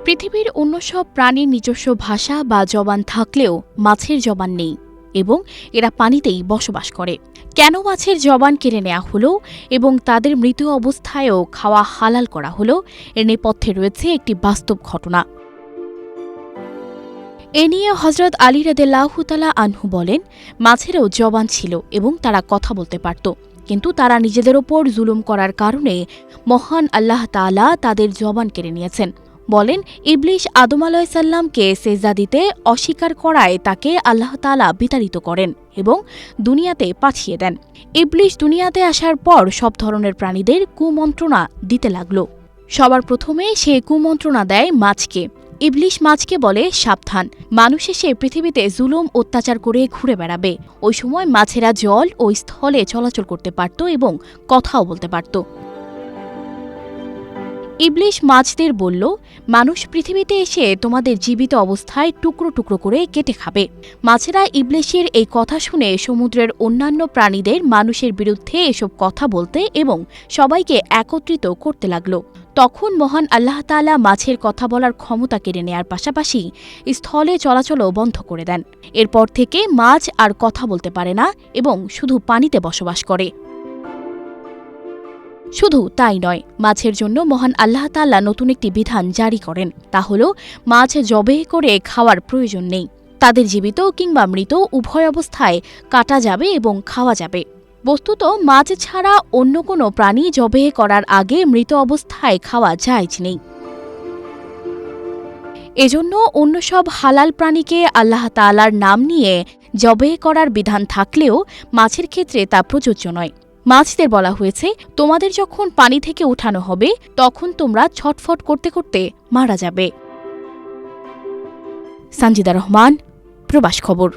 পৃথিবীর অন্য সব প্রাণীর নিজস্ব ভাষা বা জবান থাকলেও মাছের জবান নেই এবং এরা পানিতেই বসবাস করে। কেন মাছের জবান কেড়ে নেওয়া হলো এবং তাদের মৃত অবস্থায়ও খাওয়া হালাল করা হলো, এর নেপথ্যে রয়েছে একটি বাস্তব ঘটনা। এ নিয়ে হযরত আলী রাদিয়াল্লাহু তাআলা আনহু বলেন, মাছেরও জবান ছিল এবং তারা কথা বলতে পারত, কিন্তু তারা নিজেদের ওপর জুলুম করার কারণে মহান আল্লাহ তাআলা তাদের জবান কেড়ে নিয়েছেন। বলেন, ইবলিস আদম আলাইহিস সালামকে সেজদা দিতে অস্বীকার করায় তাকে আল্লাহ তাআলা বিতাড়িত করেন এবং দুনিয়াতে পাঠিয়ে দেন। ইবলিস দুনিয়াতে আসার পর সব ধরনের প্রাণীদের কুমন্ত্রণা দিতে লাগল। সবার প্রথমে সে কুমন্ত্রণা দেয় মাছকে। ইবলিস মাছকে বলে, সাবধান, মানুষ এসে পৃথিবীতে জুলুম অত্যাচার করে ঘুরে বেড়াবে। ওই সময় মাছেরা জল ও স্থলে চলাচল করতে পারত এবং কথাও বলতে পারত। ইবলিস মাছদের বলল, মানুষ পৃথিবীতে এসে তোমাদের জীবিত অবস্থায় টুকরো টুকরো করে কেটে খাবে। মাছেরা ইবলিসের এই কথা শুনে সমুদ্রের অন্যান্য প্রাণীদের মানুষের বিরুদ্ধে এসব কথা বলতে এবং সবাইকে একত্রিত করতে লাগল। তখন মহান আল্লাহ তাআলা মাছের কথা বলার ক্ষমতা কেড়ে নেয়ার পাশাপাশি স্থলে চলাচলও বন্ধ করে দেন। এরপর থেকে মাছ আর কথা বলতে পারে না এবং শুধু পানিতে বসবাস করে। শুধু তাই নয়, মাছের জন্য মহান আল্লাহ তাআলা নতুন একটি বিধান জারি করেন। তা হল, মাছ জবেহ করে খাওয়ার প্রয়োজন নেই। তাদের জীবিত কিংবা মৃত উভয় অবস্থায় কাটা যাবে এবং খাওয়া যাবে। বস্তুত মাছ ছাড়া অন্য কোনো প্রাণী জবেহ করার আগে মৃত অবস্থায় খাওয়া জায়েজ নেই। এজন্য অন্য সব হালাল প্রাণীকে আল্লাহ তাআলার নাম নিয়ে জবেহ করার বিধান থাকলেও মাছের ক্ষেত্রে তা প্রযোজ্য নয়। মাছদের বলা হয়েছে, তোমাদের যখন পানি থেকে উঠানো হবে তখন তোমরা ছটফট করতে করতে মারা যাবে। সানজিদা রহমান, প্রবাস খবর।